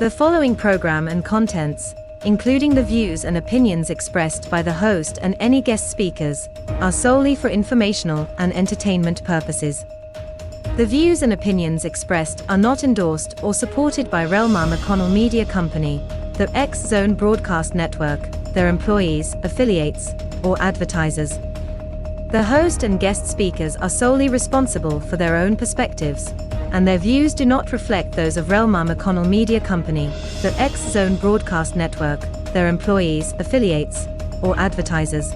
The following program and contents, including the views and opinions expressed by the host and any guest speakers, are solely for informational and entertainment purposes. The views and opinions expressed are not endorsed or supported by Relmar McConnell Media Company, the X Zone Broadcast Network, their employees, affiliates, or advertisers. The host and guest speakers are solely responsible for their own perspectives, and their views do not reflect those of Relmar McConnell Media Company, the X Zone Broadcast Network, their employees, affiliates, or advertisers.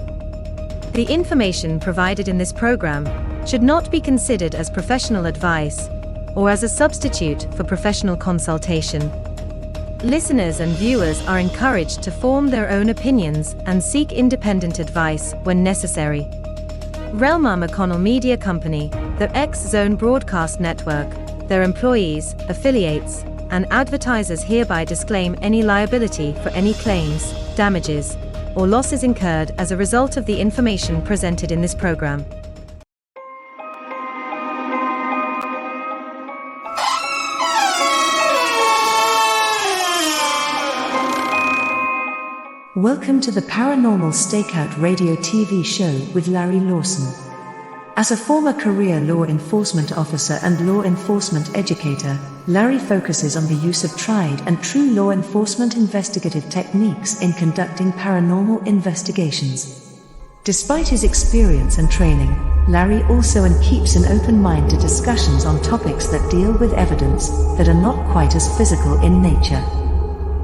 The information provided in this program should not be considered as professional advice or as a substitute for professional consultation. Listeners and viewers are encouraged to form their own opinions and seek independent advice when necessary. Relmar McConnell Media Company, the X Zone Broadcast Network, their employees, affiliates, and advertisers hereby disclaim any liability for any claims, damages, or losses incurred as a result of the information presented in this program. Welcome to the Paranormal Stakeout Radio TV show with Larry Lawson. As a former career law enforcement officer and law enforcement educator, Larry focuses on the use of tried and true law enforcement investigative techniques in conducting paranormal investigations. Despite his experience and training, Larry also keeps an open mind to discussions on topics that deal with evidence that are not quite as physical in nature.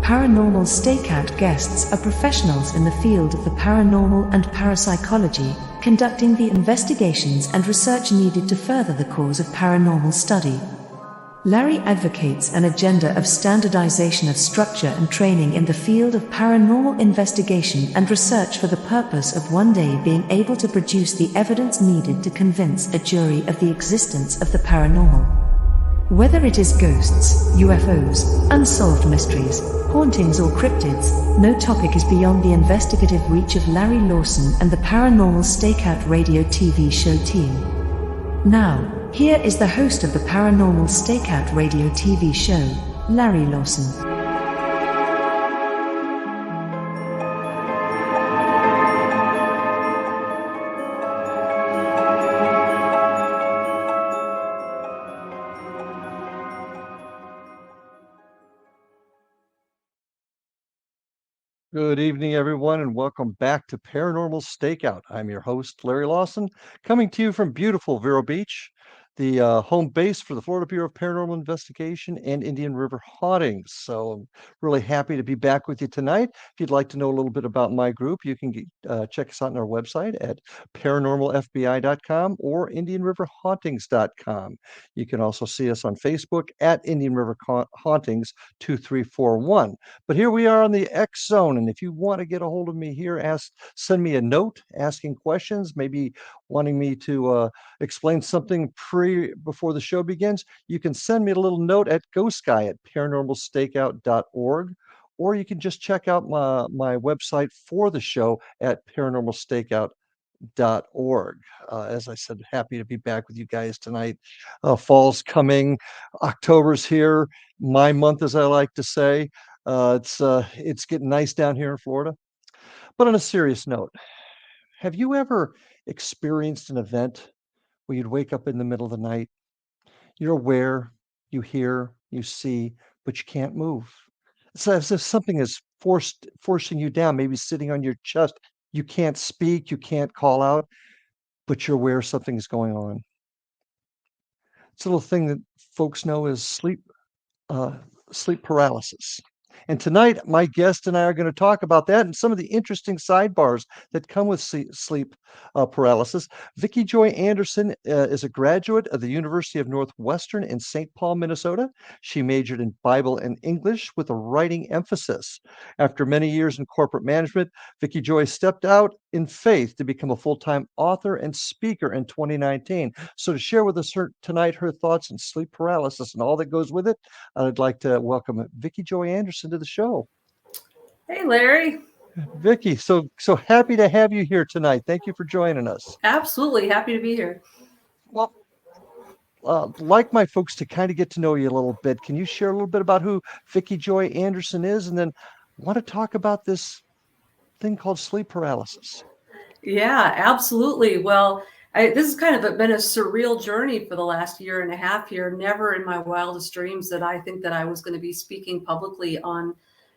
Paranormal Stakeout guests are professionals in the field of the paranormal and parapsychology, conducting the investigations and research needed to further the cause of paranormal study. Larry advocates an agenda of standardization of structure and training in the field of paranormal investigation and research for the purpose of one day being able to produce the evidence needed to convince a jury of the existence of the paranormal. Whether it is ghosts, UFOs, unsolved mysteries, hauntings or cryptids, no topic is beyond the investigative reach of Larry Lawson and the Paranormal Stakeout Radio TV show team. Now, here is the host of the Paranormal Stakeout Radio TV show, Larry Lawson. Good evening, everyone, and welcome back to Paranormal Stakeout. I'm your host, Larry Lawson, coming to you from beautiful Vero Beach, the home base for the Florida Bureau of Paranormal Investigation and Indian River Hauntings. So I'm really happy to be back with you tonight. If you'd like to know a little bit about my group, you can check us out on our website at paranormalfbi.com or indianriverhauntings.com. You can also see us on Facebook at Indian River Hauntings 2341. But here we are on the X Zone, and if you want to get a hold of me here, send me a note asking questions, maybe wanting me to explain something before the show begins, you can send me a little note at paranormalstakeout.org, or you can just check out my website for the show at paranormalstakeout.org. As I said, happy to be back with you guys tonight. Fall's coming, October's here, my month, as I like to say. It's getting nice down here in Florida. But on a serious note, have you ever experienced an event where you'd wake up in the middle of the night? You're aware, you hear, you see, but you can't move. It's as if something is forcing you down, maybe sitting on your chest. You can't speak, you can't call out, but you're aware something is going on. It's a little thing that folks know as sleep paralysis. And tonight, my guest and I are going to talk about that and some of the interesting sidebars that come with sleep paralysis. Vicki Joy Anderson is a graduate of the University of Northwestern in St. Paul, Minnesota. She majored in Bible and English with a writing emphasis. After many years in corporate management, Vicki Joy stepped out in faith to become a full-time author and speaker in 2019. So to share with us tonight her thoughts on sleep paralysis and all that goes with it, I'd like to welcome Vicki Joy Anderson to the show. Hey, Larry. Vicki, so happy to have you here tonight. Thank you for joining us. Absolutely happy to be here. Well, like my folks to kind of get to know you a little bit. Can you share a little bit about who Vicki Joy Anderson is? And then want to talk about this thing called sleep paralysis. Yeah, absolutely. Well, this has kind of been a surreal journey for the last year and a half here. Never in my wildest dreams that I think that I was going to be speaking publicly on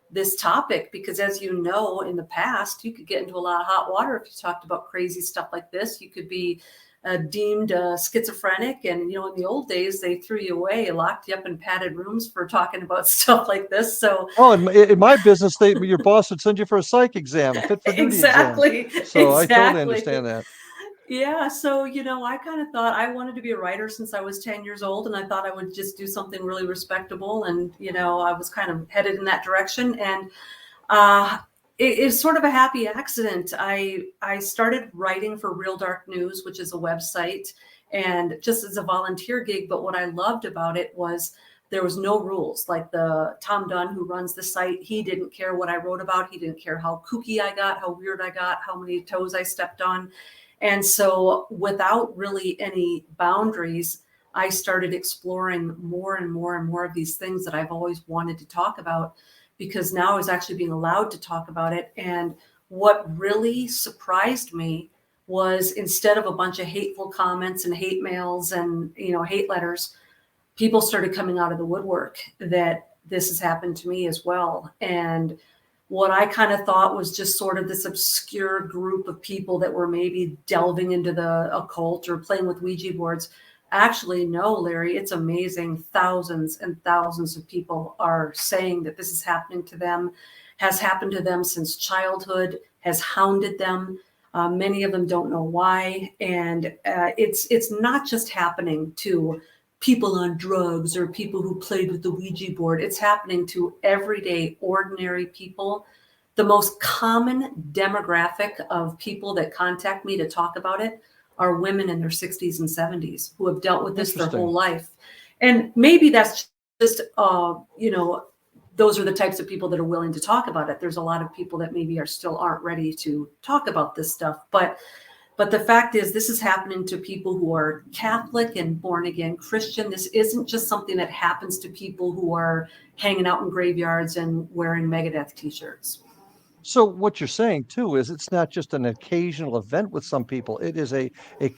this topic, because as you know, in the past, you could get into a lot of hot water if you talked about crazy stuff like this. You could be deemed schizophrenic. And, in the old days, they threw you away, locked you up in padded rooms for talking about stuff like this. So Oh, in my business, your boss would send you for a psych exam, a fit for duty exam. exactly, So I totally exactly. understand that. Yeah, so I kind of thought I wanted to be a writer since I was 10 years old, and I thought I would just do something really respectable, and I was kind of headed in that direction. And uh, it's sort of a happy accident. I started writing for Real Dark News, which is a website, and just as a volunteer gig. But what I loved about it was there was no rules. Like the Tom Dunn, who runs the site, he didn't care what I wrote about. He didn't care how kooky I got, how weird I got, how many toes I stepped on. And so without really any boundaries, I started exploring more and more and more of these things that I've always wanted to talk about, because now I was actually being allowed to talk about it. And what really surprised me was, instead of a bunch of hateful comments and hate mails and, hate letters, people started coming out of the woodwork that this has happened to me as well. And what I kind of thought was just sort of this obscure group of people that were maybe delving into the occult or playing with Ouija boards. Actually, no, Larry, it's amazing. Thousands and thousands of people are saying that this is happening to them, has happened to them since childhood, has hounded them. Many of them don't know why. And it's not just happening to people on drugs or people who played with the Ouija board. It's happening to everyday, ordinary people. The most common demographic of people that contact me to talk about it are women in their 60s and 70s who have dealt with this their whole life. And maybe that's just, those are the types of people that are willing to talk about it. There's a lot of people that maybe aren't ready to talk about this stuff. But the fact is, this is happening to people who are Catholic and born again Christian. This isn't just something that happens to people who are hanging out in graveyards and wearing Megadeth t-shirts. So what you're saying too is it's not just an occasional event with some people. It is a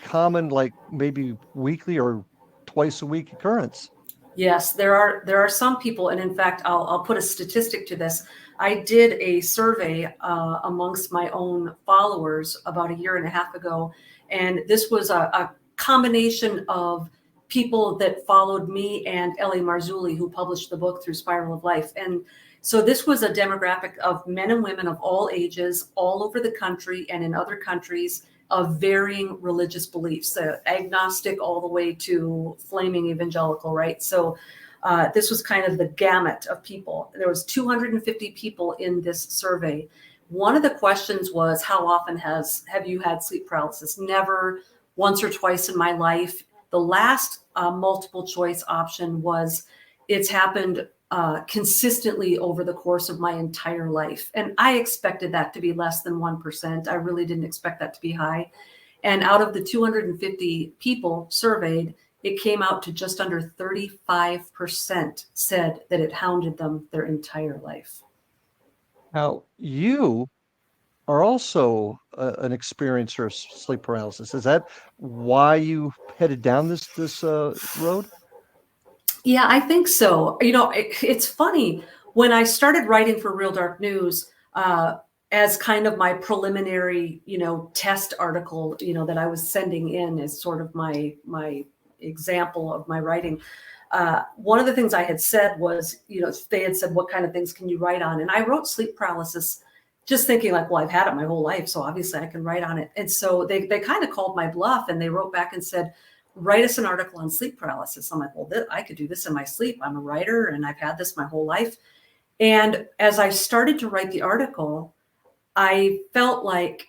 common, like maybe weekly or twice a week occurrence. Yes, there are some people, and in fact, I'll put a statistic to this. I did a survey amongst my own followers about a year and a half ago, and this was a combination of people that followed me and Ellie Marzulli, who published the book Through Spiral of Life. And so this was a demographic of men and women of all ages, all over the country and in other countries, of varying religious beliefs, agnostic all the way to flaming evangelical, right? So this was kind of the gamut of people. There was 250 people in this survey. One of the questions was, how often have you had sleep paralysis? Never, once or twice in my life. The last multiple choice option was, it's happened consistently over the course of my entire life. And I expected that to be less than 1%. I really didn't expect that to be high. And out of the 250 people surveyed, it came out to just under 35% said that it hounded them their entire life. Now, you are also an experiencer of sleep paralysis. Is that why you headed down this road? Yeah, I think so. It's funny. When I started writing for Real Dark News, as kind of my preliminary, test article, that I was sending in as sort of my example of my writing. One of the things I had said was, they had said, what kind of things can you write on? And I wrote sleep paralysis, just thinking like, well, I've had it my whole life, so obviously I can write on it. And so they kind of called my bluff, and they wrote back and said, write us an article on sleep paralysis. I'm like, well, I could do this in my sleep. I'm a writer and I've had this my whole life. And as I started to write the article, I felt like,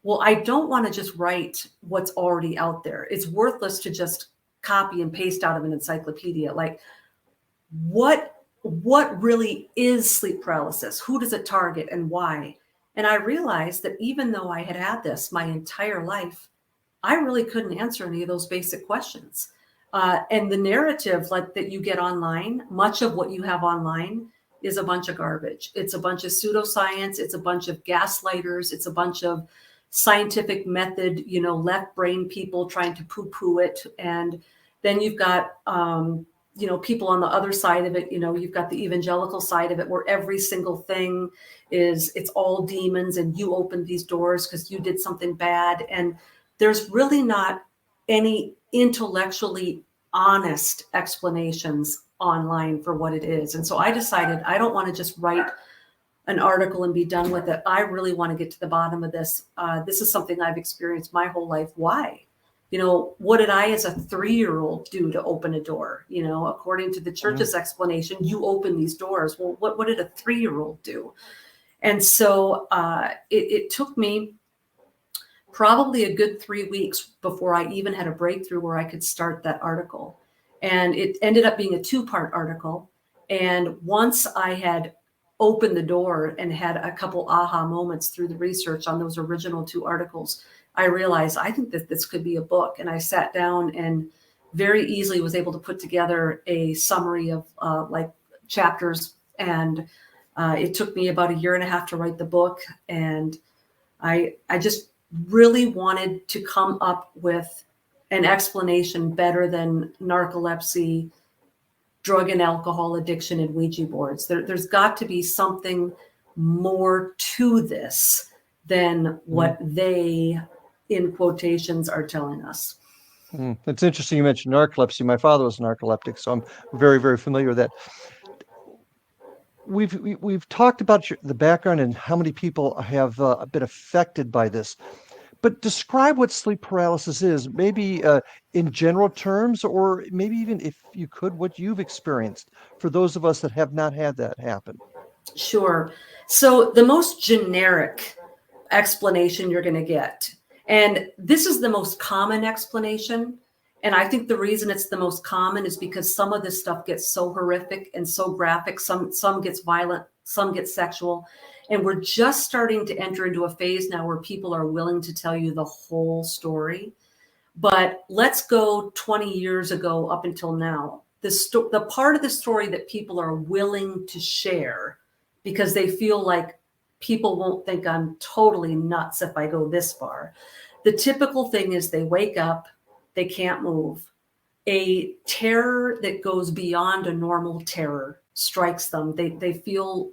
well, I don't want to just write what's already out there. It's worthless to just copy and paste out of an encyclopedia. Like, what really is sleep paralysis? Who does it target and why? And I realized that even though I had had this my entire life, I really couldn't answer any of those basic questions. And the narrative like that you get online, much of what you have online is a bunch of garbage. It's a bunch of pseudoscience. It's a bunch of gaslighters. It's a bunch of scientific method, left brain people trying to poo-poo it. And then you've got, people on the other side of it, you've got the evangelical side of it where every single thing it's all demons and you opened these doors because you did something bad. And there's really not any intellectually honest explanations online for what it is. And so I decided I don't want to just write an article and be done with it. I really want to get to the bottom of this. This is something I've experienced my whole life. Why? What did I as a 3-year-old do to open a door? According to the church's explanation, you open these doors. Well, what did a 3-year-old do? And so it took me probably a good 3 weeks before I even had a breakthrough where I could start that article. And it ended up being a 2-part article. And once I had opened the door and had a couple aha moments through the research on those original 2 articles, I realized I think that this could be a book. And I sat down and very easily was able to put together a summary of chapters. And it took me about 1.5 years to write the book. And I just really wanted to come up with an explanation better than narcolepsy, drug and alcohol addiction, and Ouija boards. There's got to be something more to this than what they, in quotations, are telling us. It's interesting you mentioned narcolepsy. My father was narcoleptic, so I'm very, very familiar with that. We've talked about the background and how many people have been affected by this, but describe what sleep paralysis is, maybe in general terms, or maybe even if you could, what you've experienced for those of us that have not had that happen. Sure. So the most generic explanation you're going to get, and this is the most common explanation, and I think the reason it's the most common is because some of this stuff gets so horrific and so graphic. Some gets violent, some gets sexual. And we're just starting to enter into a phase now where people are willing to tell you the whole story. But let's go 20 years ago up until now. The part of the story that people are willing to share because they feel like people won't think I'm totally nuts if I go this far. The typical thing is they wake up, they can't move. A terror that goes beyond a normal terror strikes them. They feel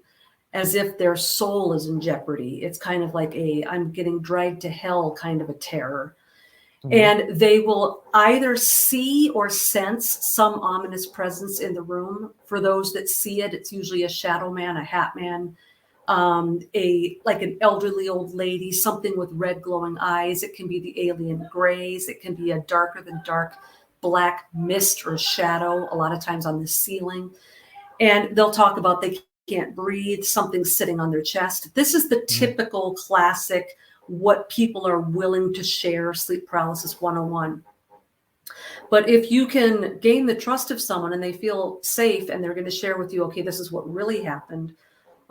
as if their soul is in jeopardy. It's kind of like I'm getting dragged to hell kind of a terror. And they will either see or sense some ominous presence in the room. For those that see it, it's usually a shadow man, a hat man, like an elderly old lady, something with red glowing eyes. It can be the alien grays. It can be a darker than dark black mist or shadow, a lot of times on the ceiling. And they'll talk about they can't breathe, something sitting on their chest. This is the typical classic, what people are willing to share, sleep paralysis 101. But if you can gain the trust of someone and they feel safe and they're going to share with you, okay, this is what really happened.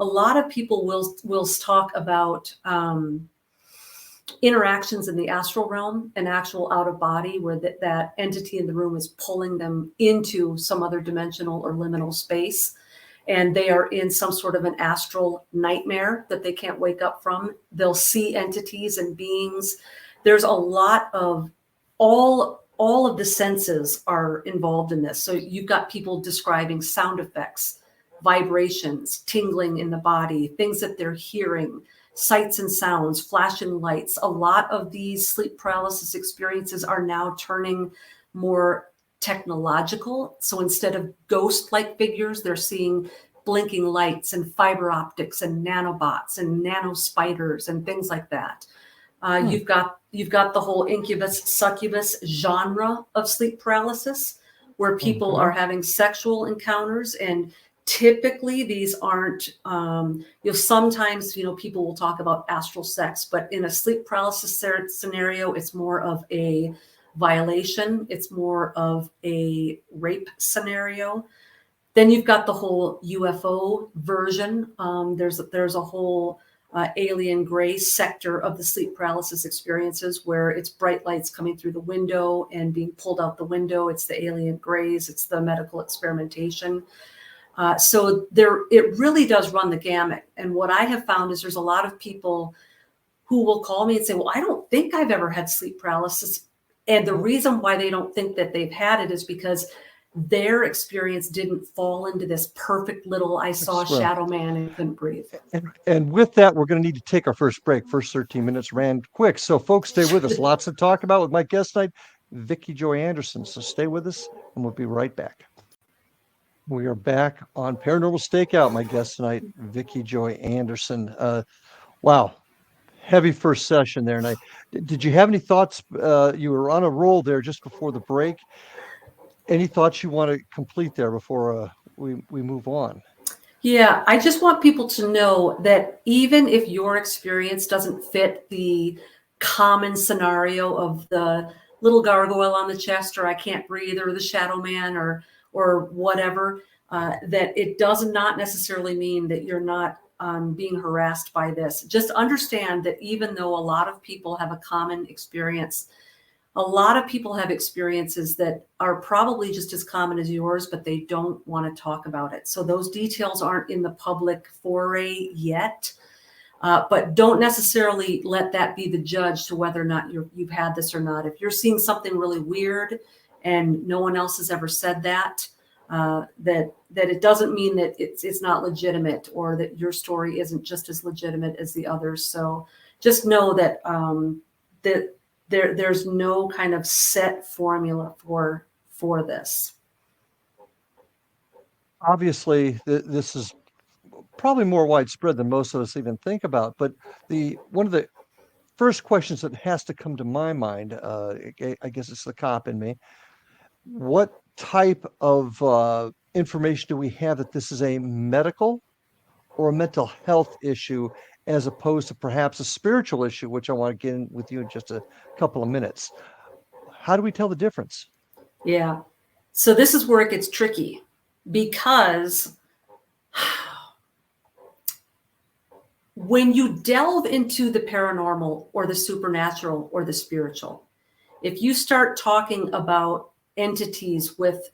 A lot of people will talk about interactions in the astral realm, an actual out of body where that entity in the room is pulling them into some other dimensional or liminal space. And they are in some sort of an astral nightmare that they can't wake up from. They'll see entities and beings. There's a lot of all of the senses are involved in this. So you've got people describing sound effects, vibrations, tingling in the body, things that they're hearing, sights and sounds, flashing lights. A lot of these sleep paralysis experiences are now turning more technological. So instead of ghost-like figures, they're seeing blinking lights and fiber optics and nanobots and nano spiders and things like that. You've got the whole incubus succubus genre of sleep paralysis, where people are having sexual encounters, and typically these aren't. Sometimes people will talk about astral sex, but in a sleep paralysis scenario, it's more of a violation. It's more of a rape scenario. Then you've got the whole UFO version. There's a whole alien gray sector of the sleep paralysis experiences, where it's bright lights coming through the window and being pulled out the window. It's the alien grays, it's the medical experimentation. So it really does run the gamut. And what I have found is there's a lot of people who will call me and say, well, I don't think I've ever had sleep paralysis. And the reason why they don't think that they've had it is because their experience didn't fall into this perfect little, I saw a shadow man and couldn't breathe. And with that, we're going to need to take our first break. First 13 minutes ran quick. So folks, stay with us. Lots to talk about with my guest tonight, Vicki Joy Anderson. So stay with us and we'll be right back. We are back on Paranormal Stakeout. My guest tonight, Vicki Joy Anderson. Wow. Heavy first session there. And did you have any thoughts? You were on a roll there just before the break. Any thoughts you want to complete there before we move on? Yeah, I just want people to know that even if your experience doesn't fit the common scenario of the little gargoyle on the chest, or I can't breathe, or the shadow man, or whatever, that it does not necessarily mean that you're not being harassed by this. Just understand that even though a lot of people have a common experience, a lot of people have experiences that are probably just as common as yours, but they don't want to talk about it. So those details aren't in the public foray yet, but don't necessarily let that be the judge to whether or not you've had this or not. If you're seeing something really weird and no one else has ever said that, that it doesn't mean that it's not legitimate, or that your story isn't just as legitimate as the others. So just know that there's no kind of set formula for this. Obviously, this is probably more widespread than most of us even think about. But one of the first questions that has to come to my mind, I guess it's the cop in me. What type of information do we have that this is a medical or a mental health issue, as opposed to perhaps a spiritual issue, which I want to get in with you in just a couple of minutes? How do we tell the difference? Yeah. So this is where it gets tricky, because when you delve into the paranormal or the supernatural or the spiritual, if you start talking about entities with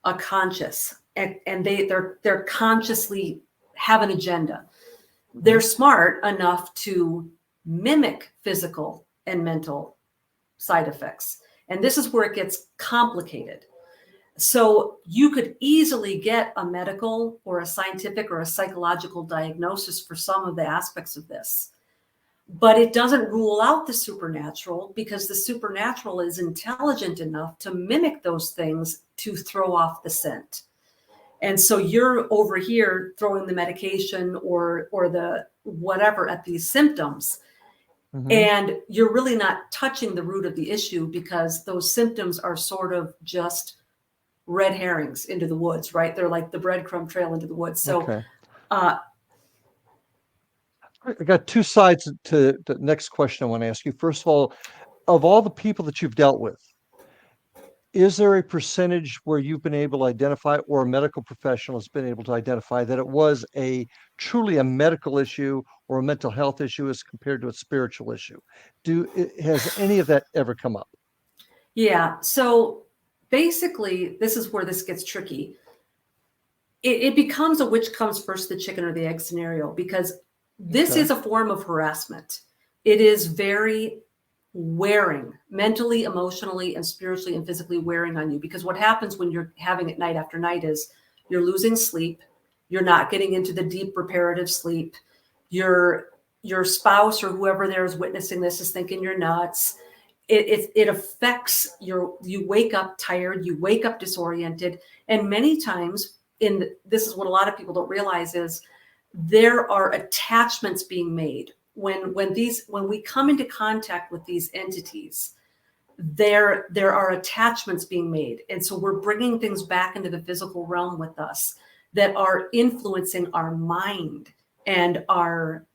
a conscious, and they're consciously have an agenda, they're smart enough to mimic physical and mental side effects. And this is where it gets complicated. So you could easily get a medical or a scientific or a psychological diagnosis for some of the aspects of this, but it doesn't rule out the supernatural, because the supernatural is intelligent enough to mimic those things to throw off the scent. And so you're over here throwing the medication or the whatever at these symptoms. Mm-hmm. And you're really not touching the root of the issue, because those symptoms are sort of just red herrings into the woods, right? They're like the breadcrumb trail into the woods. So okay. I got two sides to the next question I want to ask you. First of all the people that you've dealt with, is there a percentage where you've been able to identify, or a medical professional has been able to identify, that it was truly a medical issue or a mental health issue as compared to a spiritual issue? Has any of that ever come up? Yeah. So basically, this is where this gets tricky. It becomes a which comes first, the chicken or the egg scenario, because this is a form of harassment. It is very wearing, mentally, emotionally, and spiritually and physically wearing on you. Because what happens when you're having it night after night is you're losing sleep. You're not getting into the deep reparative sleep. Your spouse or whoever there is witnessing this is thinking you're nuts. It affects you wake up tired, you wake up disoriented. And many times this is what a lot of people don't realize, is there are attachments being made. When we come into contact with these entities, there are attachments being made. And so we're bringing things back into the physical realm with us that are influencing our mind and our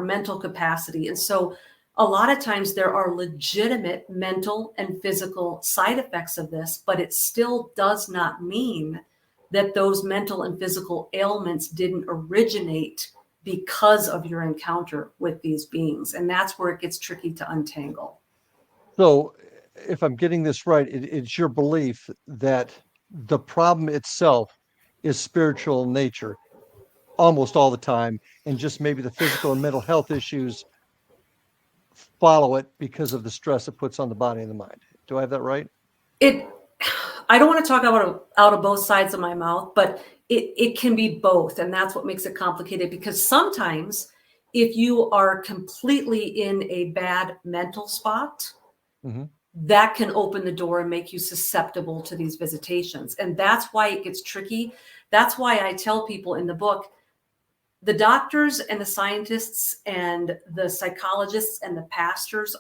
mental capacity. And so a lot of times there are legitimate mental and physical side effects of this, but it still does not mean that those mental and physical ailments didn't originate because of your encounter with these beings. And that's where it gets tricky to untangle. So if I'm getting this right, it's your belief that the problem itself is spiritual in nature almost all the time, and just maybe the physical and mental health issues follow it because of the stress it puts on the body and the mind. Do I have that right? I don't want to talk out of both sides of my mouth, but it can be both. And that's what makes it complicated, because sometimes if you are completely in a bad mental spot, that can open the door and make you susceptible to these visitations. And that's why it gets tricky. That's why I tell people in the book, the doctors and the scientists and the psychologists and the pastors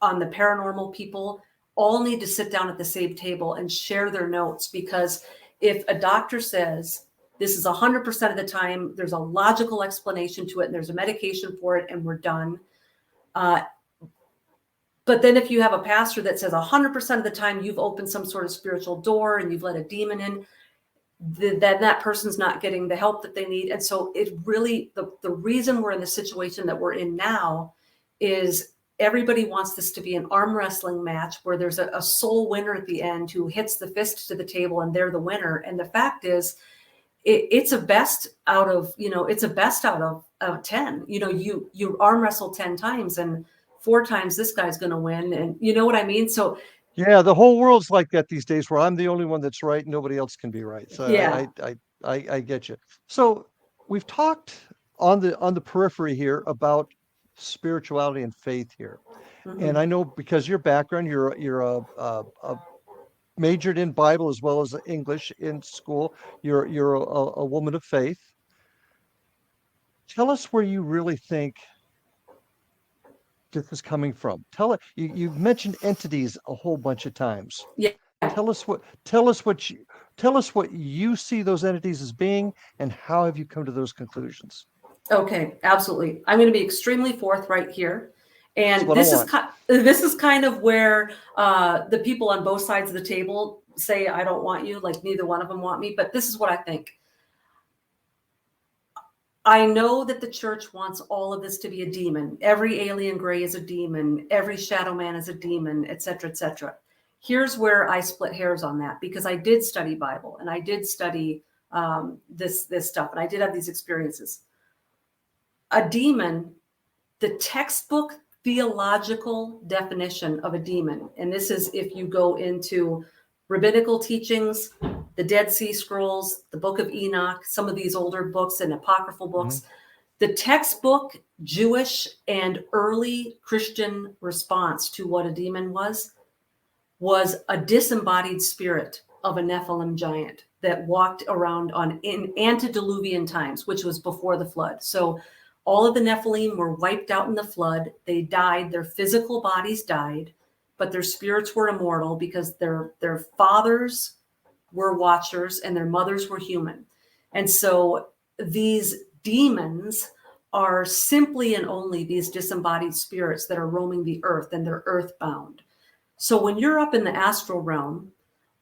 on the paranormal people all need to sit down at the same table and share their notes. Because if a doctor says this is 100% of the time, there's a logical explanation to it and there's a medication for it and we're done. But then if you have a pastor that says 100% of the time you've opened some sort of spiritual door and you've let a demon in, then that person's not getting the help that they need. And so it really, the reason we're in the situation that we're in now is everybody wants this to be an arm wrestling match where there's a sole winner at the end who hits the fist to the table and they're the winner. And the fact is, it's a best out of, it's a best out of 10. You arm wrestle 10 times and 4 times this guy's going to win. And you know what I mean? So yeah, the whole world's like that these days, where I'm the only one that's right. Nobody else can be right. So yeah. I get you. So we've talked on the periphery here about spirituality and faith here. And I know because your background, you're a majored in Bible as well as English in school. You're a woman of faith. Tell us where you really think this is coming from. You've mentioned entities a whole bunch of times. Yeah. Tell us what you see those entities as being, and how have you come to those conclusions? Okay, absolutely. I'm going to be extremely forthright here. And this is kind of where the people on both sides of the table say, I don't want you, like neither one of them want me. But this is what I think. I know that the church wants all of this to be a demon. Every alien gray is a demon. Every shadow man is a demon, et cetera, et cetera. Here's where I split hairs on that, because I did study Bible and I did study this stuff, and I did have these experiences. A demon, the textbook theological definition of a demon, and this is if you go into rabbinical teachings, the Dead Sea Scrolls, the Book of Enoch, some of these older books and apocryphal books, the textbook Jewish and early Christian response to what a demon was a disembodied spirit of a Nephilim giant that walked around in antediluvian times, which was before the flood. So all of the Nephilim were wiped out in the flood. They died. Their physical bodies died, but their spirits were immortal because their fathers were watchers and their mothers were human. And so these demons are simply and only these disembodied spirits that are roaming the earth, and they're earthbound. So when you're up in the astral realm,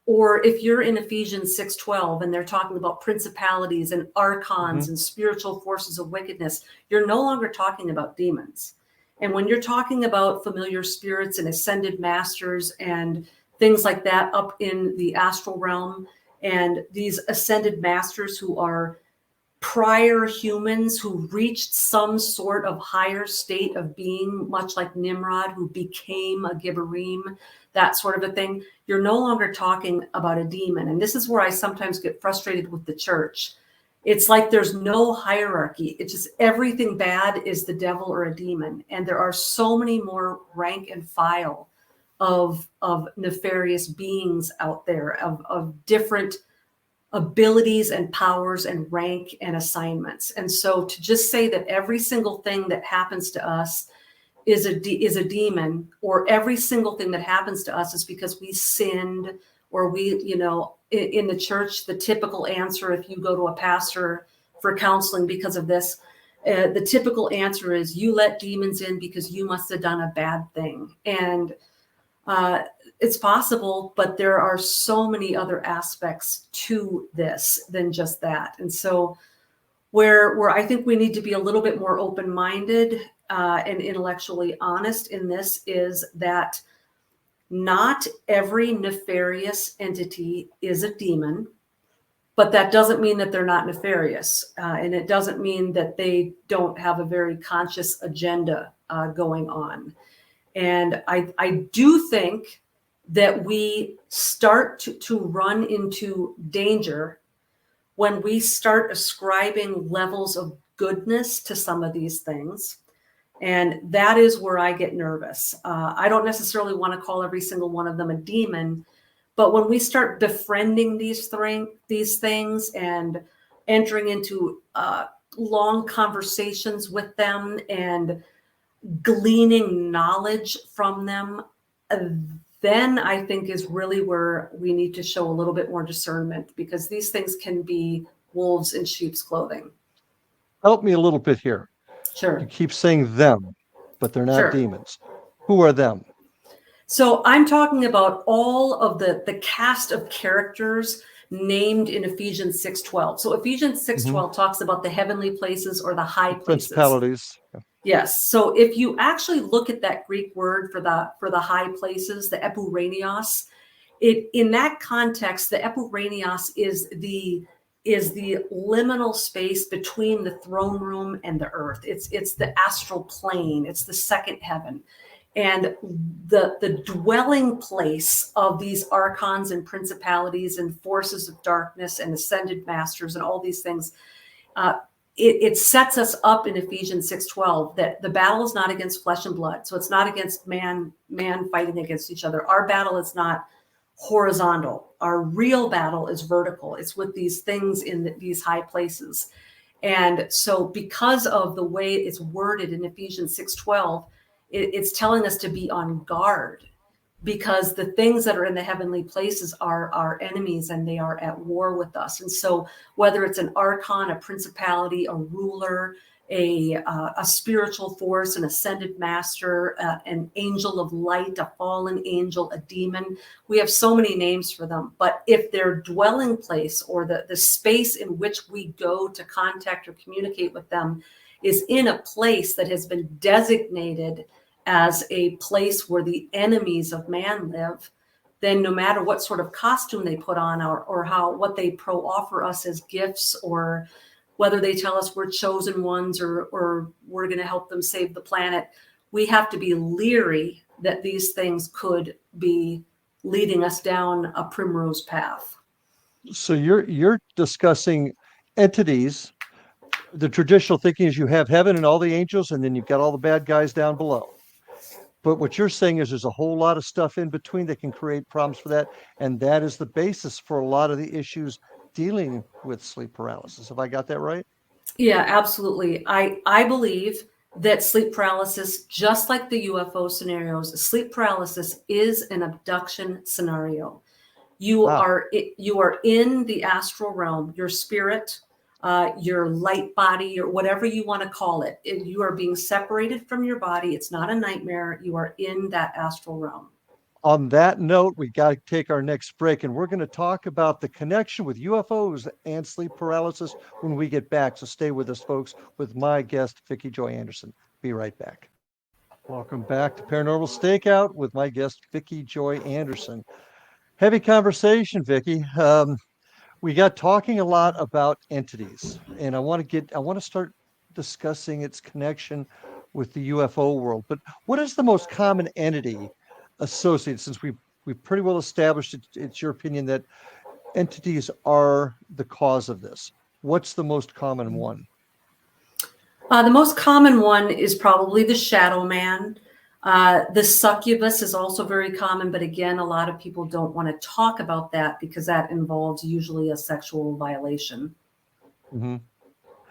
or if you're in Ephesians 6:12 and they're talking about principalities and archons and spiritual forces of wickedness, you're no longer talking about demons. And when you're talking about familiar spirits and ascended masters and things like that up in the astral realm, and these ascended masters who are prior humans who reached some sort of higher state of being, much like Nimrod, who became a Gibborim, that sort of a thing, you're no longer talking about a demon. And this is where I sometimes get frustrated with the church. It's like there's no hierarchy. It's just everything bad is the devil or a demon. And there are so many more rank and file of nefarious beings out there, of different abilities and powers and rank and assignments. And so to just say that every single thing that happens to us is a demon, or every single thing that happens to us is because we sinned, or we, in the church, the typical answer, if you go to a pastor for counseling because of this, the typical answer is you let demons in because you must have done a bad thing. And it's possible, but there are so many other aspects to this than just that. And so where I think we need to be a little bit more open-minded and intellectually honest in this is that not every nefarious entity is a demon, but that doesn't mean that they're not nefarious. And it doesn't mean that they don't have a very conscious agenda going on. And I do think that we start to run into danger when we start ascribing levels of goodness to some of these things. And that is where I get nervous. I don't necessarily want to call every single one of them a demon, but when we start befriending these things and entering into long conversations with them and gleaning knowledge from them, then I think is really where we need to show a little bit more discernment, because these things can be wolves in sheep's clothing. Help me a little bit here. Sure. You keep saying them, but they're not Sure. demons. Who are them? So I'm talking about all of the cast of characters named in Ephesians 6:12. So Ephesians 6:12 talks about the heavenly places or the high places. Principalities. Yes. So if you actually look at that Greek word for the high places, the epuranios, in that context, the epuranios is the liminal space between the throne room and the earth. It's the astral plane. It's the second heaven. And the dwelling place of these archons and principalities and forces of darkness and ascended masters and all these things, it sets us up in Ephesians 6:12 that the battle is not against flesh and blood. So it's not against man fighting against each other. Our battle is not horizontal. Our real battle is vertical. It's with these things in these high places. And so because of the way it's worded in Ephesians 6:12, it's telling us to be on guard, because the things that are in the heavenly places are our enemies and they are at war with us. And so whether it's an archon, a principality, a ruler, a spiritual force, an ascended master, an angel of light, a fallen angel, a demon, we have so many names for them. But if their dwelling place or the space in which we go to contact or communicate with them is in a place that has been designated as a place where the enemies of man live, then no matter what sort of costume they put on or what they offer us as gifts, or whether they tell us we're chosen ones or we're going to help them save the planet, we have to be leery that these things could be leading us down a primrose path. So you're discussing entities. The traditional thinking is you have heaven and all the angels, and then you've got all the bad guys down below. But what you're saying is there's a whole lot of stuff in between that can create problems for that. And that is the basis for a lot of the issues dealing with sleep paralysis. Have I got that right? Yeah, absolutely. I believe that sleep paralysis, just like the UFO scenarios, sleep paralysis is an abduction scenario. You are in the astral realm, your spirit, your light body, or whatever you want to call it. You are being separated from your body. It's not a nightmare. You are in that astral realm. On that note, we got to take our next break, and we're going to talk about the connection with UFOs and sleep paralysis when we get back. So stay with us, folks, with my guest, Vicki Joy Anderson. Be right back. Welcome back to Paranormal Stakeout with my guest, Vicki Joy Anderson. Heavy conversation, Vicki. We got talking a lot about entities, and I want to start discussing its connection with the UFO world. But what is the most common entity associated, since we've pretty well established it's your opinion that entities are the cause of this? What's the most common one? The most common one is probably the shadow man. The succubus is also very common, but again, a lot of people don't want to talk about that because that involves usually a sexual violation. Mm-hmm.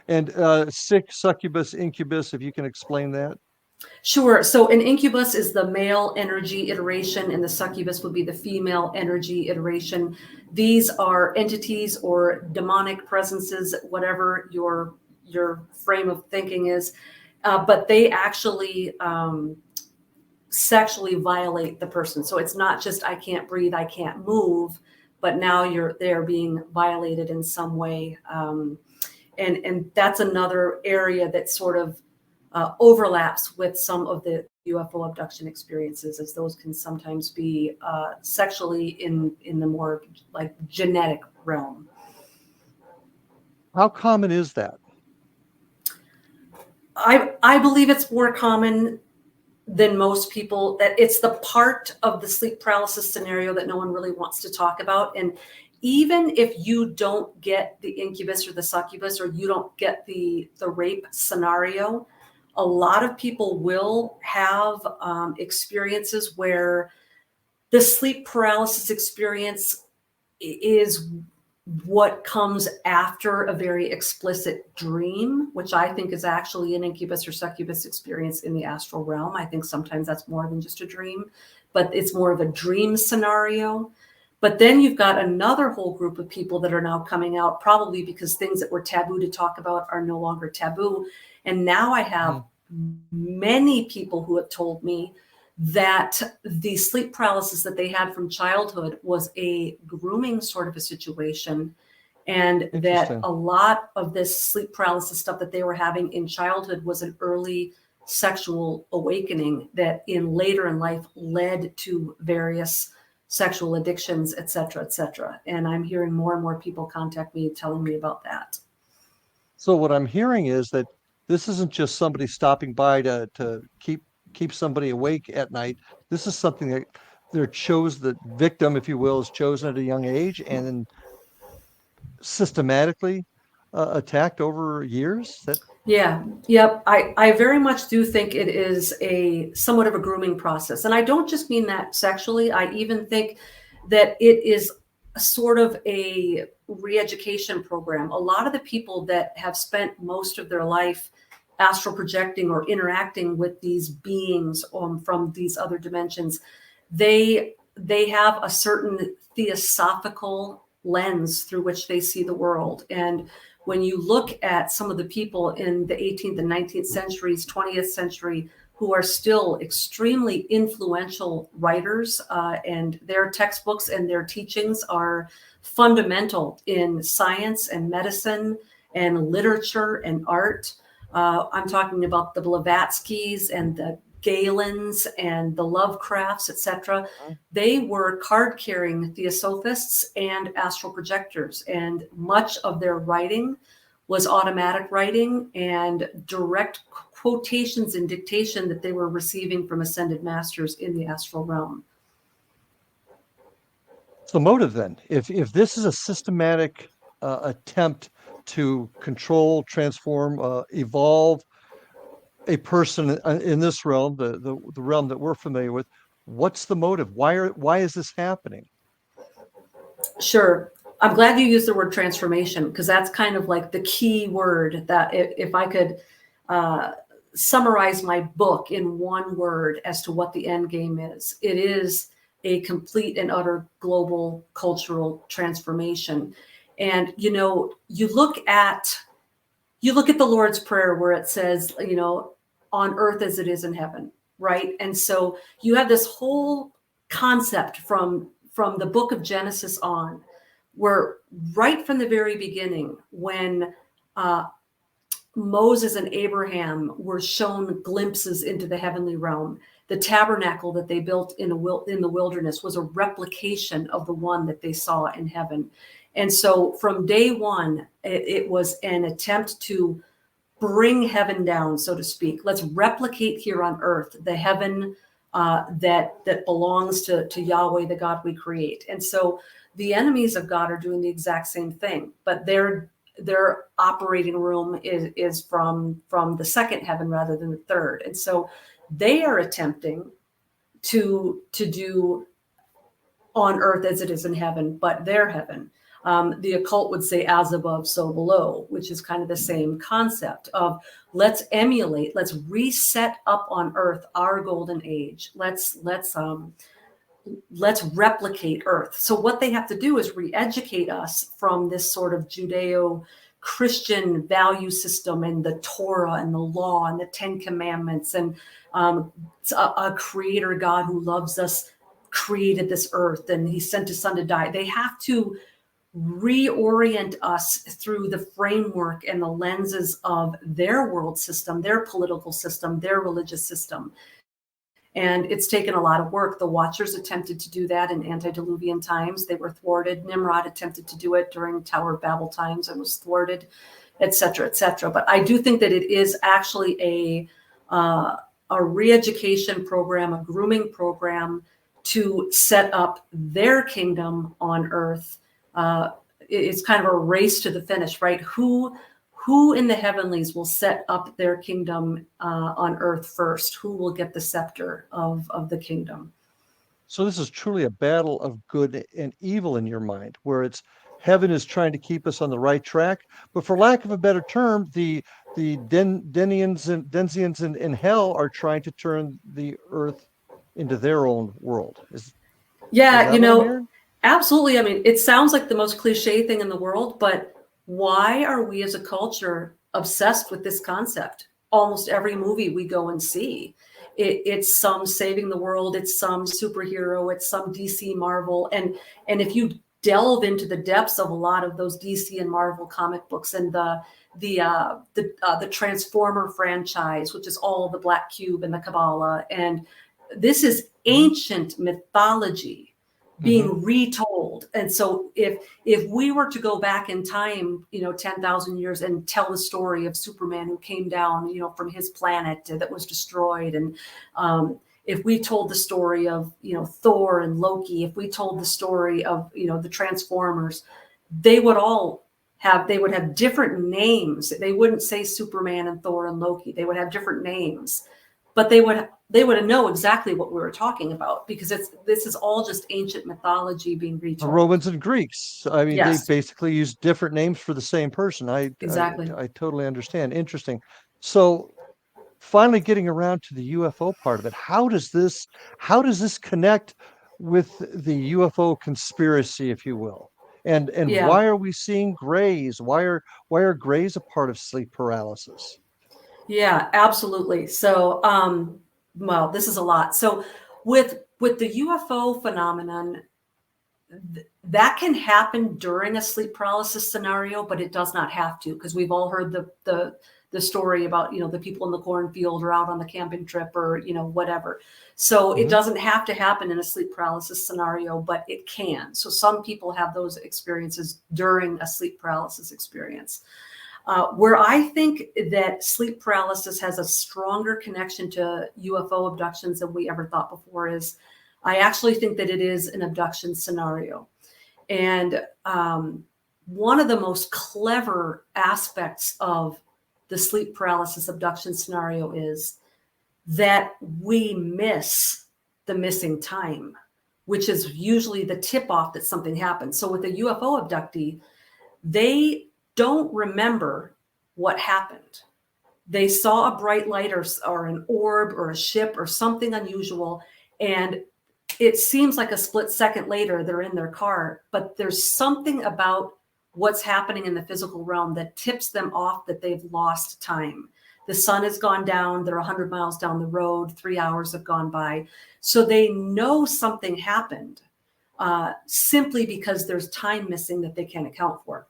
And succubus, incubus, if you can explain that. Sure. So an incubus is the male energy iteration, and the succubus would be the female energy iteration. These are entities or demonic presences, whatever your frame of thinking is, but they actually sexually violate the person. So it's not just I can't breathe, I can't move, but now they're being violated in some way. And that's another area that sort of overlaps with some of the UFO abduction experiences, as those can sometimes be sexually in the more like genetic realm. How common is that? I believe it's more common than most people, that it's the part of the sleep paralysis scenario that no one really wants to talk about. And even if you don't get the incubus or the succubus, or you don't get the rape scenario, a lot of people will have experiences where the sleep paralysis experience is what comes after a very explicit dream, which I think is actually an incubus or succubus experience in the astral realm. I think sometimes that's more than just a dream, but it's more of a dream scenario. But then you've got another whole group of people that are now coming out, probably because things that were taboo to talk about are no longer taboo. And now I have many people who have told me that the sleep paralysis that they had from childhood was a grooming sort of a situation, and that a lot of this sleep paralysis stuff that they were having in childhood was an early sexual awakening that in later in life led to various sexual addictions, et cetera, et cetera. And I'm hearing more and more people contact me telling me about that. So what I'm hearing is that this isn't just somebody stopping by to keep somebody awake at night. This is something that the victim, if you will, is chosen at a young age and then systematically attacked over years. Yep. I very much do think it is a somewhat of a grooming process. And I don't just mean that sexually. I even think that it is sort of a re-education program. A lot of the people that have spent most of their life astral projecting or interacting with these beings from these other dimensions, they have a certain theosophical lens through which they see the world. And when you look at some of the people in the 18th and 19th centuries, 20th century, who are still extremely influential writers, and their textbooks and their teachings are fundamental in science and medicine and literature and art. I'm talking about the Blavatskys and the Galens and the Lovecrafts, etc. They were card-carrying theosophists and astral projectors, and much of their writing was automatic writing and direct quotations and dictation that they were receiving from ascended masters in the astral realm. So motive then, if this is a systematic attempt to control, transform, evolve a person in this realm, the realm that we're familiar with, what's the motive? Why is this happening? Sure. I'm glad you used the word transformation, because that's kind of like the key word that if I could summarize my book in one word as to what the end game is, it is a complete and utter global cultural transformation. And, you look at the Lord's Prayer where it says, on earth as it is in heaven, right? And so you have this whole concept from the book of Genesis on, where right from the very beginning, when Moses and Abraham were shown glimpses into the heavenly realm, the tabernacle that they built in the wilderness was a replication of the one that they saw in heaven. And so from day one, it was an attempt to bring heaven down, so to speak. Let's replicate here on earth the heaven that belongs to Yahweh, the God we create. And so the enemies of God are doing the exact same thing, but their operating room is from the second heaven rather than the third. And so they are attempting to do on earth as it is in heaven, but their heaven. The occult would say as above, so below, which is kind of the same concept of let's reset up on earth our golden age. Let's replicate earth. So what they have to do is re-educate us from this sort of Judeo-Christian value system and the Torah and the law and the 10 Commandments and a creator God who loves us created this earth and he sent his son to die. They have to reorient us through the framework and the lenses of their world system, their political system, their religious system. And it's taken a lot of work. The Watchers attempted to do that in antediluvian times. They were thwarted. Nimrod attempted to do it during Tower of Babel times and was thwarted, et cetera, et cetera. But I do think that it is actually a re-education program, a grooming program to set up their kingdom on earth. It's kind of a race to the finish, right? Who in the heavenlies will set up their kingdom on earth first? Who will get the scepter of the kingdom? So this is truly a battle of good and evil in your mind, where it's heaven is trying to keep us on the right track, but for lack of a better term, the Denzians in hell are trying to turn the earth into their own world. Is Yeah, that you what I'm know, hearing? absolutely. I mean, it sounds like the most cliche thing in the world, but why are we as a culture obsessed with this concept? Almost every movie we go and see, it's some saving the world, it's some superhero, it's some DC Marvel, and if you delve into the depths of a lot of those DC and Marvel comic books and the Transformer franchise, which is all the Black Cube and the Kabbalah, and this is ancient mythology being retold. And so if we were to go back in time, 10,000 years and tell the story of Superman who came down, from his planet that was destroyed, and if we told the story of, Thor and Loki, if we told the story of, the Transformers, they would have different names. They wouldn't say Superman and Thor and Loki. They would have different names, but they would know exactly what we were talking about, because this is all just ancient mythology being The retold. Romans and Greeks, I mean, Yes. they basically use different names for the same person. Exactly. I totally understand. Interesting. So finally getting around to the UFO part of it, how does this connect with the UFO conspiracy, if you will? And Yeah. why are we seeing grays? Why are grays a part of sleep paralysis? Yeah, absolutely. So, well, this is a lot. So with the UFO phenomenon, that can happen during a sleep paralysis scenario, but it does not have to, because we've all heard the story about, the people in the cornfield or out on the camping trip or, whatever. So it doesn't have to happen in a sleep paralysis scenario, but it can. So some people have those experiences during a sleep paralysis experience. Where I think that sleep paralysis has a stronger connection to UFO abductions than we ever thought before is I actually think that it is an abduction scenario. And one of the most clever aspects of the sleep paralysis abduction scenario is that we miss the missing time, which is usually the tip off that something happened. So with a UFO abductee, they don't remember what happened. They saw a bright light or an orb or a ship or something unusual, and it seems like a split second later they're in their car, but there's something about what's happening in the physical realm that tips them off that they've lost time. The sun has gone down, they're 100 miles down the road, 3 hours have gone by. So they know something happened simply because there's time missing that they can't account for.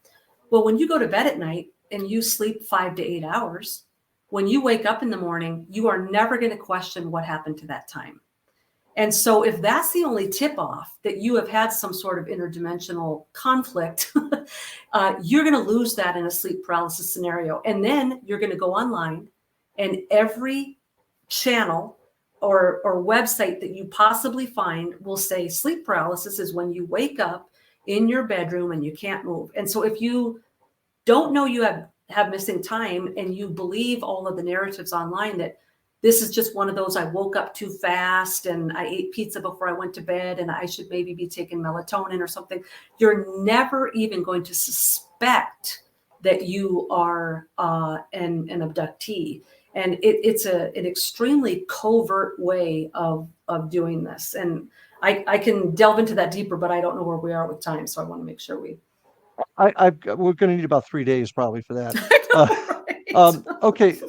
Well, when you go to bed at night and you sleep 5 to 8 hours, when you wake up in the morning, you are never going to question what happened to that time. And so if that's the only tip off that you have had some sort of interdimensional conflict, you're going to lose that in a sleep paralysis scenario. And then you're going to go online, and every channel or website that you possibly find will say sleep paralysis is when you wake up in your bedroom and you can't move. And so if you don't know you have missing time and you believe all of the narratives online that this is just one of those, I woke up too fast and I ate pizza before I went to bed and I should maybe be taking melatonin or something, you're never even going to suspect that you are an abductee. And it's an extremely covert way of doing this. And I can delve into that deeper, but I don't know where we are with time. So I want to make sure we... We're going to need about 3 days probably for that. Right. Okay,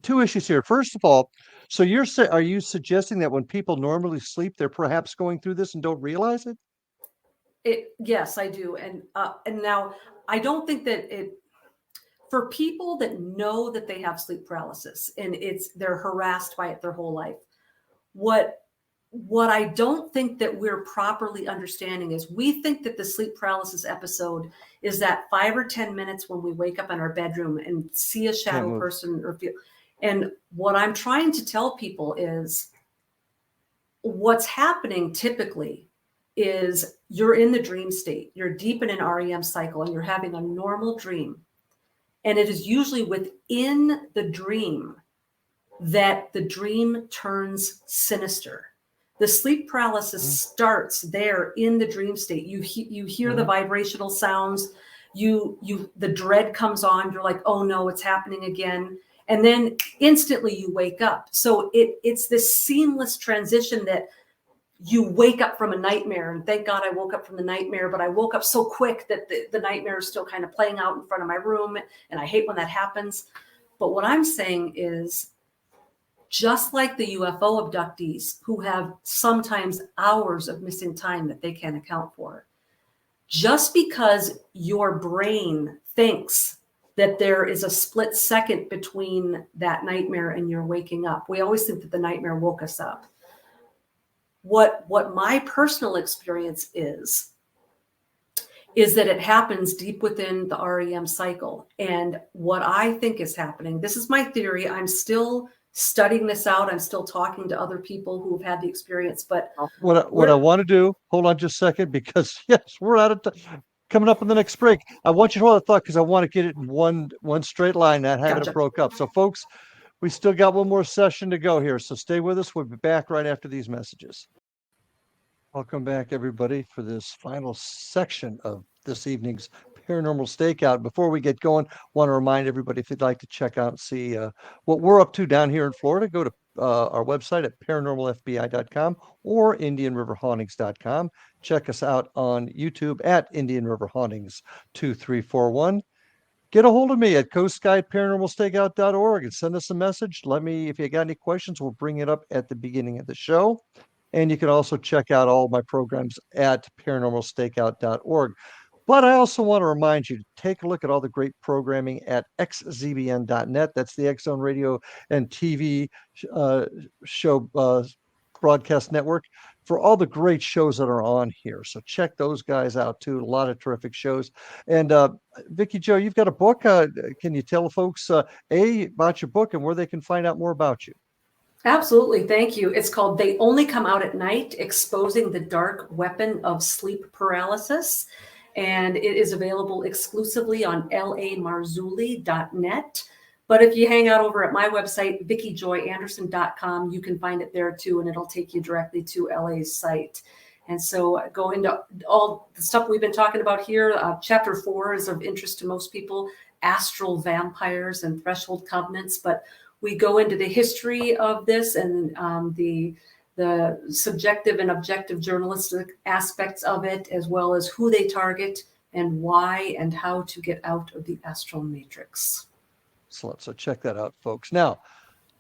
two issues here. First of all, so are you suggesting that when people normally sleep, they're perhaps going through this and don't realize it? Yes, I do. And now I don't think that for people that know that they have sleep paralysis and they're harassed by it their whole life, what I don't think that we're properly understanding is we think that the sleep paralysis episode is that 5 or 10 minutes when we wake up in our bedroom and see a shadow person or feel. And what I'm trying to tell people is what's happening typically is you're in the dream state. You're deep in an REM cycle and you're having a normal dream. And it is usually within the dream that the dream turns sinister. The sleep paralysis starts there in the dream state. You hear the vibrational sounds. The dread comes on. You're like, oh no, it's happening again. And then instantly you wake up. So it's this seamless transition that you wake up from a nightmare, and thank God I woke up from the nightmare, but I woke up so quick that the nightmare is still kind of playing out in front of my room. And I hate when that happens. But what I'm saying is, just like the UFO abductees who have sometimes hours of missing time that they can't account for, just because your brain thinks that there is a split second between that nightmare and your waking up, we always think that the nightmare woke us up. What my personal experience is that it happens deep within the REM cycle. And what I think is happening, this is my theory, I'm still studying this out. I'm still talking to other people who've had the experience, but what I want to do, hold on just a second, because yes, we're out of time. Coming up in the next break. I want you to hold that thought because I want to get it in one straight line, not having it broke up. So folks, we still got one more session to go here. So stay with us. We'll be back right after these messages. Welcome back, everybody, for this final section of this evening's Paranormal Stakeout. Before we get going, want to remind everybody, if you'd like to check out and see what we're up to down here in Florida, go to our website at paranormalfbi.com or indianriverhauntings.com. Check us out on YouTube at Indian River Hauntings 2341. Get a hold of me at coastguideparanormalstakeout.org and send us a message. If you got any questions, we'll bring it up at the beginning of the show. And you can also check out all my programs at paranormalstakeout.org. But I also want to remind you to take a look at all the great programming at xzbn.net. That's the X Zone Radio and TV show broadcast network for all the great shows that are on here. So check those guys out too. A lot of terrific shows. And Vicki Joy, you've got a book. Can you tell folks about your book and where they can find out more about you? Absolutely. Thank you. It's called They Only Come Out at Night, Exposing the Dark Weapon of Sleep Paralysis. And it is available exclusively on lamarzulli.net. But if you hang out over at my website, VickiJoyAnderson.com, you can find it there too, and it'll take you directly to LA's site. And so go into all the stuff we've been talking about here. Chapter 4 is of interest to most people, astral vampires and threshold covenants. But we go into the history of this and the subjective and objective journalistic aspects of it, as well as who they target and why and how to get out of the astral matrix. Excellent. So check that out, folks. Now,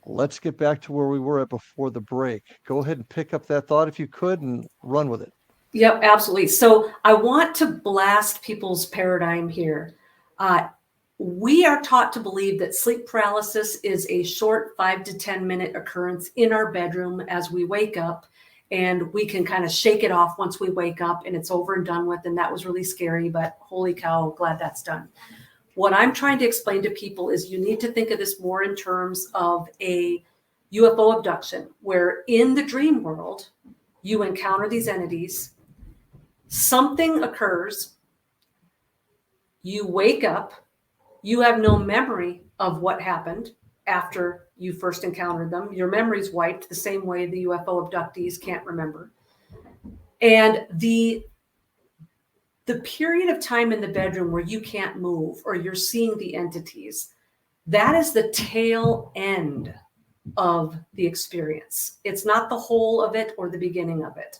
let's get back to where we were at before the break. Go ahead and pick up that thought if you could and run with it. Yep, absolutely. So I want to blast people's paradigm here. We are taught to believe that sleep paralysis is a short 5 to 10 minute occurrence in our bedroom as we wake up, and we can kind of shake it off once we wake up and it's over and done with. And that was really scary, but holy cow, glad that's done. What I'm trying to explain to people is you need to think of this more in terms of a UFO abduction, where in the dream world, you encounter these entities, something occurs, you wake up, you have no memory of what happened after you first encountered them. Your memory's wiped the same way the UFO abductees can't remember. And the period of time in the bedroom where you can't move or you're seeing the entities, that is the tail end of the experience. It's not the whole of it or the beginning of it.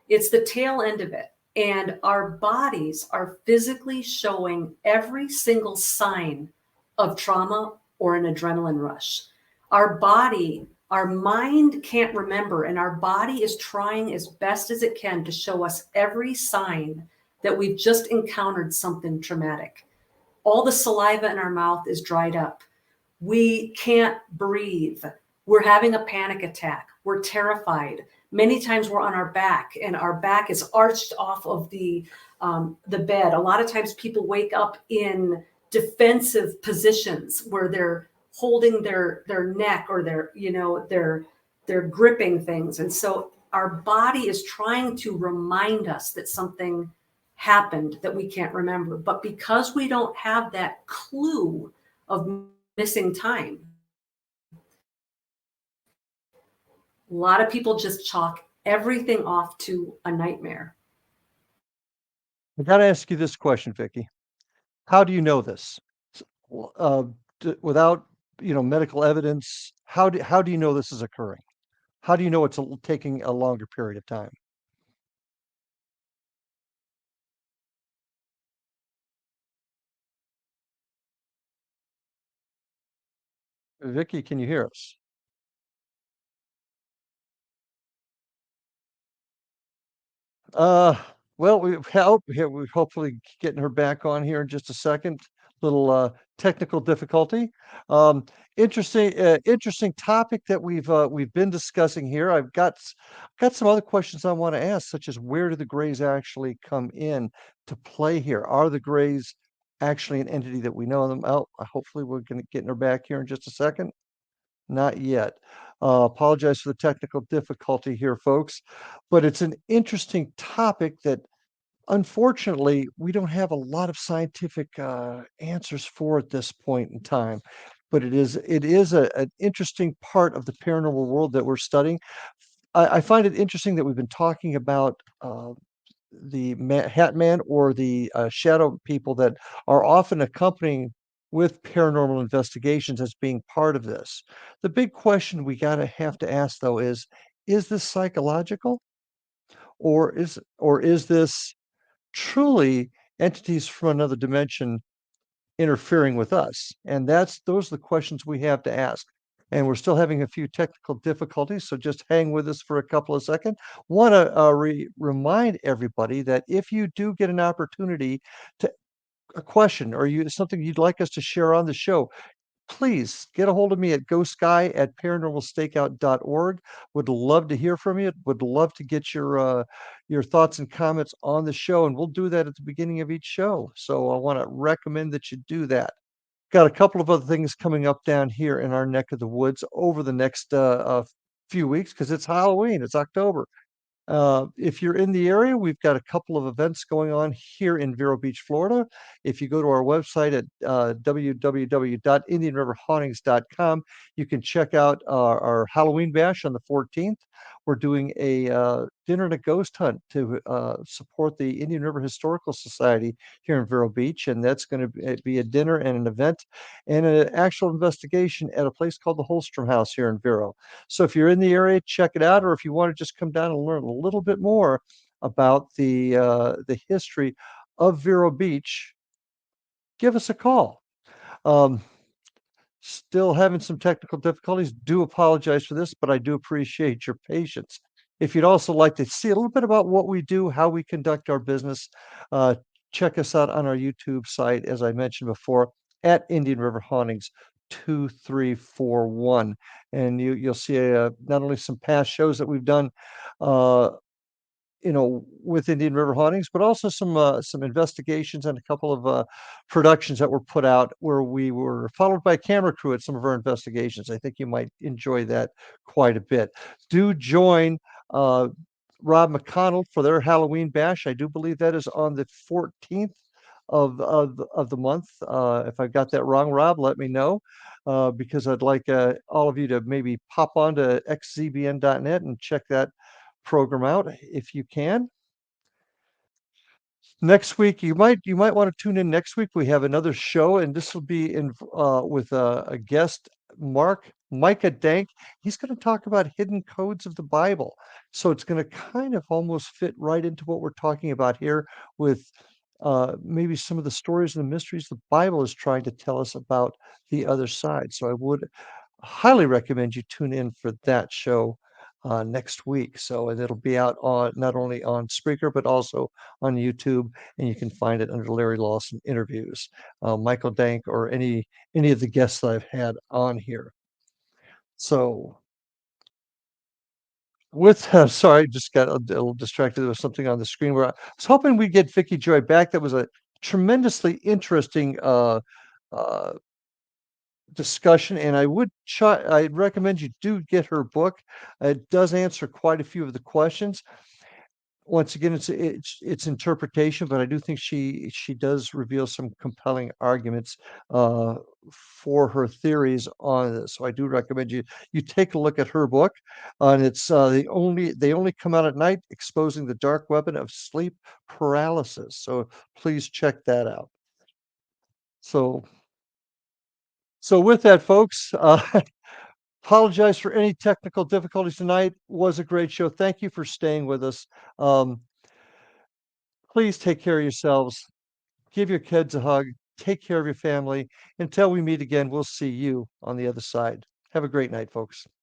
It's the tail end of it. And our bodies are physically showing every single sign of trauma or an adrenaline rush. Our mind can't remember, and our body is trying as best as it can to show us every sign that we've just encountered something traumatic. All the saliva in our mouth is dried up. We can't breathe. We're having a panic attack. We're terrified. Many times we're on our back and our back is arched off of the bed. A lot of times people wake up in defensive positions where they're holding their neck, or they're gripping things. And so our body is trying to remind us that something happened that we can't remember. But because we don't have that clue of missing time, a lot of people just chalk everything off to a nightmare. I got to ask you this question, Vicki. How do you know this? Without medical evidence, how do you know this is occurring? How do you know it's taking a longer period of time? Vicki, can you hear us? Uh, well, we're hopefully getting her back on here in just a second. Little technical difficulty. Um, interesting topic that we've been discussing here. I've got some other questions I want to ask, such as where do the Greys actually come in to play here? Are the Greys actually an entity that we know them? Oh, hopefully we're going to get her back here in just a second. Not yet. Apologize for the technical difficulty here, folks, but it's an interesting topic that unfortunately we don't have a lot of scientific answers for at this point in time. But it is an interesting part of the paranormal world that we're studying. I find it interesting that we've been talking about the Hat Man or the shadow people that are often accompanying with paranormal investigations as being part of this. The big question we have to ask though is this psychological, or is this truly entities from another dimension interfering with us? And those are the questions we have to ask. And we're still having a few technical difficulties, so just hang with us for a couple of seconds. Want to remind everybody that if you do get an opportunity to a question or something you'd like us to share on the show, please get a hold of me at ghostguy@paranormalstakeout.org. Would love to hear from you. Would love to get your thoughts and comments on the show, and we'll do that at the beginning of each show. So I want to recommend that you do that. Got a couple of other things coming up down here in our neck of the woods over the next few weeks because it's Halloween. It's October. If you're in the area, we've got a couple of events going on here in Vero Beach, Florida. If you go to our website at www.indianriverhauntings.com, you can check out our Halloween bash on the 14th. We're doing a dinner and a ghost hunt to support the Indian River Historical Society here in Vero Beach, and that's going to be a dinner and an event and an actual investigation at a place called the Holstrom House here in Vero. So if you're in the area, check it out, or if you want to just come down and learn a little bit more about the history of Vero Beach, give us a call. Um, Still having some technical difficulties. Do apologize for this, but I do appreciate your patience. If you'd also like to see a little bit about what we do, how we conduct our business, uh, check us out on our YouTube site, as I mentioned before, at Indian River Hauntings 2341. And you'll see not only some past shows that we've done uh, with Indian River Hauntings, but also some investigations and a couple of productions that were put out where we were followed by a camera crew at some of our investigations. I think you might enjoy that quite a bit. Do join uh, Rob McConnell for their Halloween bash. I do believe that is on the 14th of the month. If I've got that wrong, Rob, let me know. Because I'd like all of you to maybe pop on to xzbn.net and check that program out if you can. Next week, you might want to tune in next week. We have another show, and this will be in with a guest, Micah Dank. He's going to talk about hidden codes of the Bible. So it's going to kind of almost fit right into what we're talking about here with maybe some of the stories and the mysteries the Bible is trying to tell us about the other side. So I would highly recommend you tune in for that show next week. So and it'll be out on not only on Spreaker but also on YouTube, and you can find it under Larry Lawson Interviews, Michael Dank, or any of the guests that I've had on here. So with sorry, I just got a little distracted. There was something on the screen where I was hoping we'd get Vicki Joy back. That was a tremendously interesting uh, discussion, and I'd recommend you do get her book. It does answer quite a few of the questions. Once again, it's interpretation, but I do think she does reveal some compelling arguments for her theories on this. So I do recommend you take a look at her book, and it's they only come out at night, exposing the dark weapon of sleep paralysis. So please check that out. So with that, folks, apologize for any technical difficulties tonight. Was a great show. Thank you for staying with us. Please take care of yourselves. Give your kids a hug. Take care of your family. Until we meet again, we'll see you on the other side. Have a great night, folks.